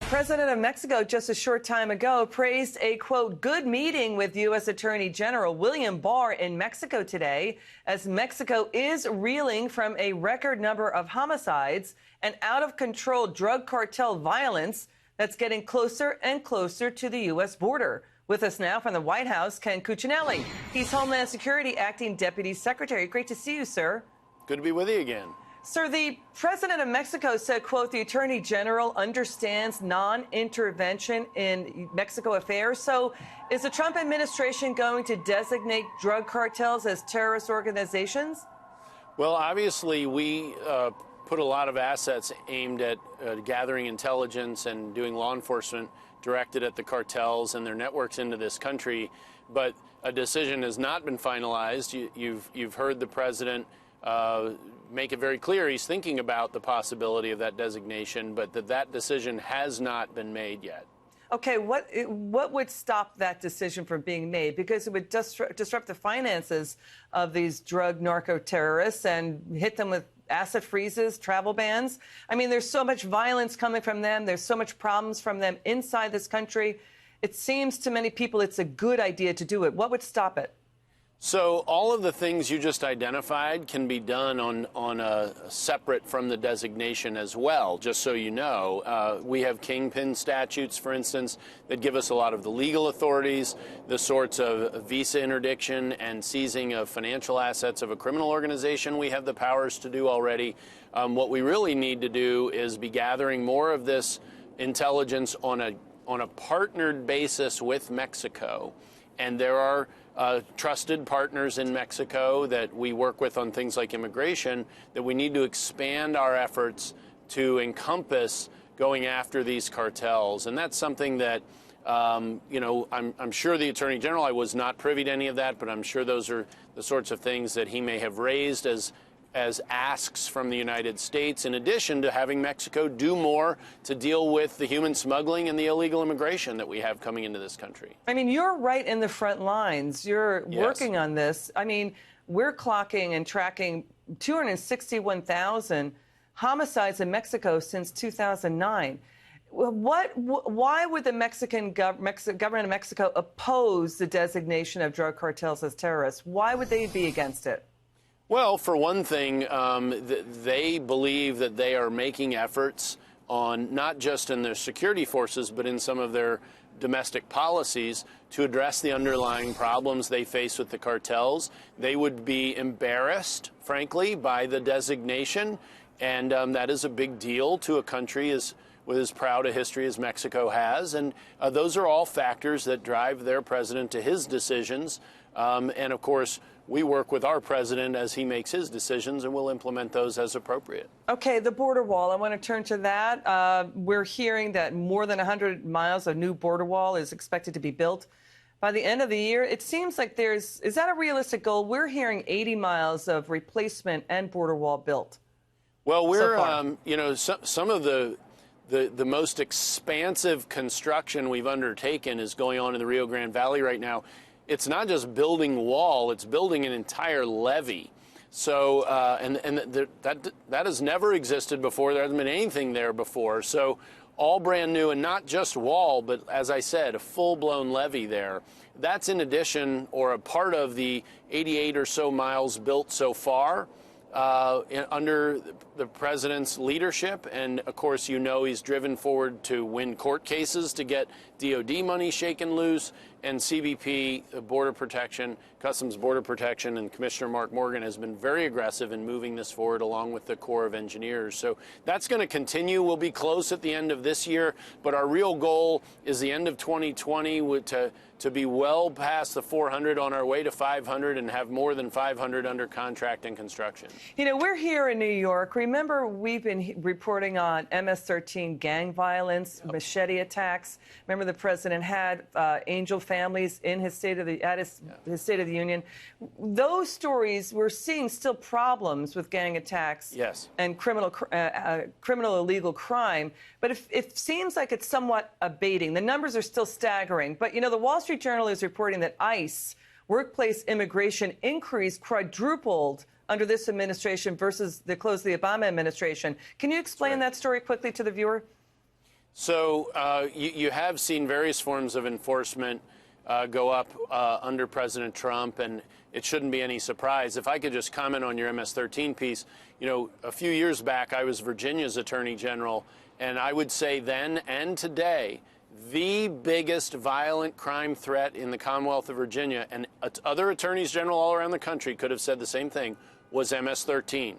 President of Mexico just a short time ago praised a, quote, good meeting with U.S. Attorney General William Barr in Mexico today, as Mexico is reeling from a record number of homicides and out-of-control drug cartel violence that's getting closer and closer to the U.S. border. With us now from the White House, Ken Cuccinelli. He's Homeland Security Acting Deputy Secretary. Great to see you, sir. Good to be with you again. Sir, the president of Mexico said, quote, the attorney general understands non-intervention in Mexico affairs. So is the Trump administration going to designate drug cartels as terrorist organizations? Well, obviously, we put a lot of assets aimed at gathering intelligence and doing law enforcement directed at the cartels and their networks into this country. But a decision has not been finalized. You've heard the president make it very clear he's thinking about the possibility of that designation, but that decision has not been made yet. Okay, what would stop that decision from being made? Because it would disrupt the finances of these drug narco terrorists and hit them with asset freezes, travel bans. I mean, there's so much violence coming from them. There's so much problems from them inside this country. It seems to many people it's a good idea to do it. What would stop it? So all of the things you just identified can be done on a separate from the designation as well, just so you know. We have kingpin statutes, for instance, that give us a lot of the legal authorities, the sorts of visa interdiction and seizing of financial assets of a criminal organization. We have the powers to do already. What we really need to do is be gathering more of this intelligence on a partnered basis with Mexico. And there are trusted partners in Mexico that we work with on things like immigration that we need to expand our efforts to encompass going after these cartels. And that's something that, you know, I'm sure the Attorney General, I was not privy to any of that, but I'm sure those are the sorts of things that he may have raised as asks from the United States, in addition to having Mexico do more to deal with the human smuggling and the illegal immigration that we have coming into this country. I mean, you're right in the front lines. You're Yes. working on this. I mean, we're clocking and tracking 261,000 homicides in Mexico since 2009. Why would the government of Mexico oppose the designation of drug cartels as terrorists? Why would they be against it? Well, for one thing, they believe that they are making efforts on not just in their security forces, but in some of their domestic policies to address the underlying problems they face with the cartels. They would be embarrassed, frankly, by the designation, and that is a big deal to a country with as proud a history as Mexico has. And those are all factors that drive their president to his decisions. And, of course, we work with our president as he makes his decisions, and we'll implement those as appropriate. Okay, the border wall. I want to turn to that. We're hearing that more than 100 miles of new border wall is expected to be built by the end of the year. It seems like is that a realistic goal? We're hearing 80 miles of replacement and border wall built. Well, we're, you know, some of the most expansive construction we've undertaken is going on in the Rio Grande Valley right now. It's not just building wall, it's building an entire levee. So, that has never existed before. There hasn't been anything there before. So all brand new, and not just wall, but as I said, a full-blown levee there. That's in addition, or a part of the 88 or so miles built so far under the president's leadership. And of course, you know, he's driven forward to win court cases to get DOD money shaken loose, and CBP, Border Protection, Customs Border Protection, and Commissioner Mark Morgan has been very aggressive in moving this forward along with the Corps of Engineers. So that's going to continue. We'll be close at the end of this year, but our real goal is the end of 2020 to be well past the 400, on our way to 500, and have more than 500 under contract and construction. You know, we're here in New York. Remember, we've been reporting on MS-13 gang violence, machete attacks. Remember, the president had angel families in his State of the State of the Union. Those stories, we're seeing still problems with gang attacks. Yes. And criminal illegal crime. But it seems like it's somewhat abating. The numbers are still staggering. But, you know, the Wall Street Journal is reporting that ICE workplace immigration increased quadrupled under this administration versus the close of the Obama administration. Can you explain that story quickly to the viewer? So you have seen various forms of enforcement go up under President Trump, and it shouldn't be any surprise. If I could just comment on your MS-13 piece, a few years back I was Virginia's Attorney General, and I would say then and today, the biggest violent crime threat in the Commonwealth of Virginia, and other attorneys general all around the country could have said the same thing, was MS-13.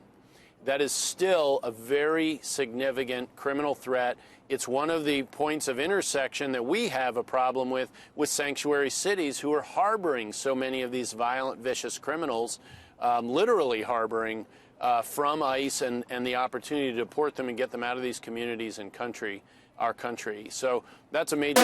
That is still a very significant criminal threat. It's one of the points of intersection that we have a problem with sanctuary cities who are harboring so many of these violent, vicious criminals, literally harboring from ICE and the opportunity to deport them and get them out of these communities and our country. So that's a major...